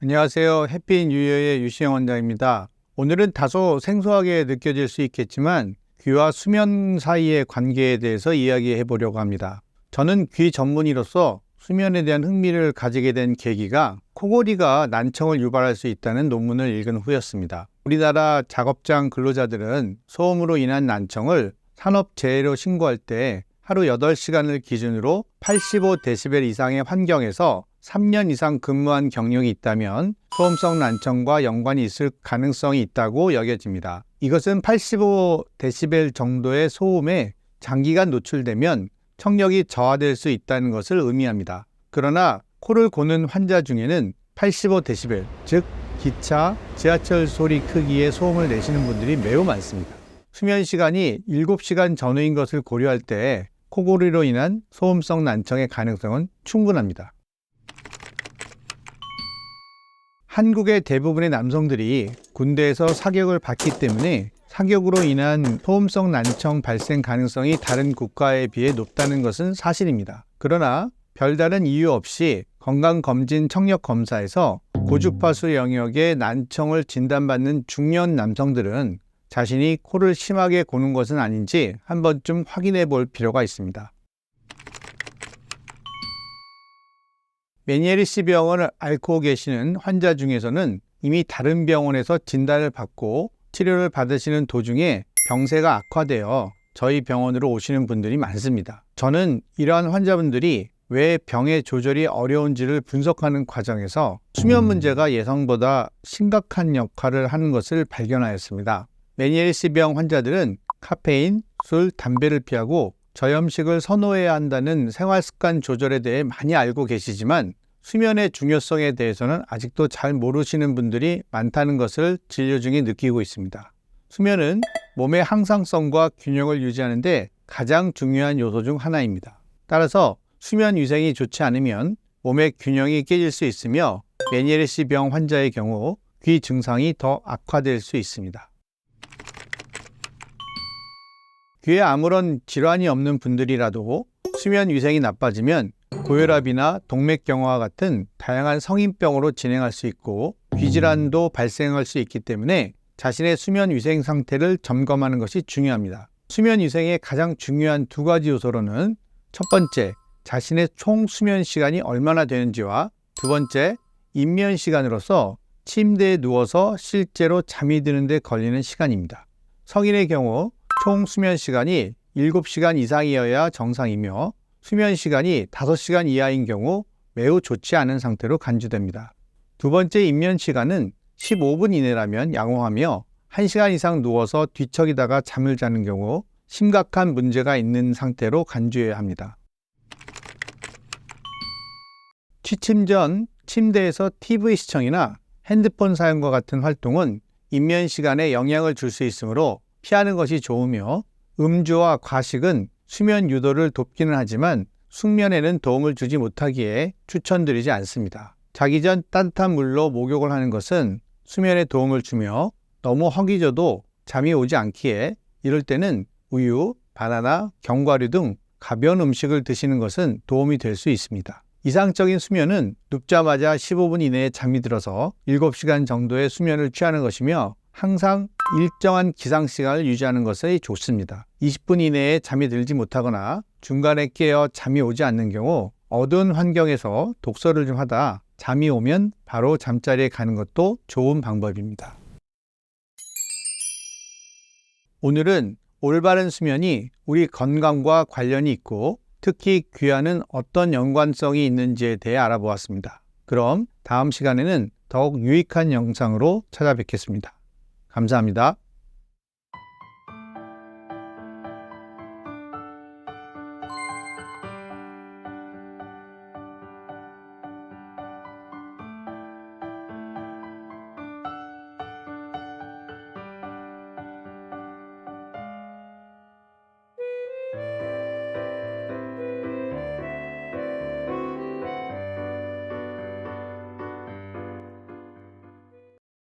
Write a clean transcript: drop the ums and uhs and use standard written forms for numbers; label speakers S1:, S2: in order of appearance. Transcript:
S1: 안녕하세요. 해피 뉴이어의 유시영 원장입니다. 오늘은 다소 생소하게 느껴질 수 있겠지만 귀와 수면 사이의 관계에 대해서 이야기해 보려고 합니다. 저는 귀 전문의로서 수면에 대한 흥미를 가지게 된 계기가 코골이가 난청을 유발할 수 있다는 논문을 읽은 후였습니다. 우리나라 작업장 근로자들은 소음으로 인한 난청을 산업재해로 신고할 때 하루 8시간을 기준으로 85데시벨 이상의 환경에서 3년 이상 근무한 경력이 있다면 소음성 난청과 연관이 있을 가능성이 있다고 여겨집니다. 이것은 85데시벨 정도의 소음에 장기간 노출되면 청력이 저하될 수 있다는 것을 의미합니다. 그러나 코를 고는 환자 중에는 85데시벨, 즉 기차, 지하철 소리 크기의 소음을 내시는 분들이 매우 많습니다. 수면 시간이 7시간 전후인 것을 고려할 때 코골이로 인한 소음성 난청의 가능성은 충분합니다. 한국의 대부분의 남성들이 군대에서 사격을 받기 때문에 사격으로 인한 소음성 난청 발생 가능성이 다른 국가에 비해 높다는 것은 사실입니다. 그러나 별다른 이유 없이 건강검진 청력검사에서 고주파수 영역의 난청을 진단받는 중년 남성들은 자신이 코를 심하게 고는 것은 아닌지 한 번쯤 확인해 볼 필요가 있습니다. 메니에리시 병을 앓고 계시는 환자 중에서는 이미 다른 병원에서 진단을 받고 치료를 받으시는 도중에 병세가 악화되어 저희 병원으로 오시는 분들이 많습니다. 저는 이러한 환자분들이 왜 병의 조절이 어려운지를 분석하는 과정에서 수면 문제가 예상보다 심각한 역할을 하는 것을 발견하였습니다. 메니에리시 병 환자들은 카페인, 술, 담배를 피하고 저염식을 선호해야 한다는 생활습관 조절에 대해 많이 알고 계시지만 수면의 중요성에 대해서는 아직도 잘 모르시는 분들이 많다는 것을 진료 중에 느끼고 있습니다. 수면은 몸의 항상성과 균형을 유지하는 데 가장 중요한 요소 중 하나입니다. 따라서 수면 위생이 좋지 않으면 몸의 균형이 깨질 수 있으며 메니에리시 병 환자의 경우 귀 증상이 더 악화될 수 있습니다. 귀에 아무런 질환이 없는 분들이라도 수면 위생이 나빠지면 고혈압이나 동맥경화와 같은 다양한 성인병으로 진행할 수 있고 귀질환도 발생할 수 있기 때문에 자신의 수면 위생 상태를 점검하는 것이 중요합니다. 수면 위생의 가장 중요한 두 가지 요소로는 첫 번째, 자신의 총 수면 시간이 얼마나 되는지와 두 번째, 입면 시간으로서 침대에 누워서 실제로 잠이 드는 데 걸리는 시간입니다. 성인의 경우 총 수면 시간이 7시간 이상이어야 정상이며 수면 시간이 5시간 이하인 경우 매우 좋지 않은 상태로 간주됩니다. 두 번째 입면 시간은 15분 이내라면 양호하며 1시간 이상 누워서 뒤척이다가 잠을 자는 경우 심각한 문제가 있는 상태로 간주해야 합니다. 취침 전 침대에서 TV 시청이나 핸드폰 사용과 같은 활동은 입면 시간에 영향을 줄 수 있으므로 피하는 것이 좋으며 음주와 과식은 수면 유도를 돕기는 하지만 숙면에는 도움을 주지 못하기에 추천드리지 않습니다. 자기 전 따뜻한 물로 목욕을 하는 것은 수면에 도움을 주며 너무 허기져도 잠이 오지 않기에 이럴 때는 우유, 바나나, 견과류 등 가벼운 음식을 드시는 것은 도움이 될 수 있습니다. 이상적인 수면은 눕자마자 15분 이내에 잠이 들어서 7시간 정도의 수면을 취하는 것이며 항상 일정한 기상시간을 유지하는 것이 좋습니다. 20분 이내에 잠이 들지 못하거나 중간에 깨어 잠이 오지 않는 경우 어두운 환경에서 독서를 좀 하다 잠이 오면 바로 잠자리에 가는 것도 좋은 방법입니다. 오늘은 올바른 수면이 우리 건강과 관련이 있고 특히 귀와는 어떤 연관성이 있는지에 대해 알아보았습니다. 그럼 다음 시간에는 더욱 유익한 영상으로 찾아뵙겠습니다. 감사합니다.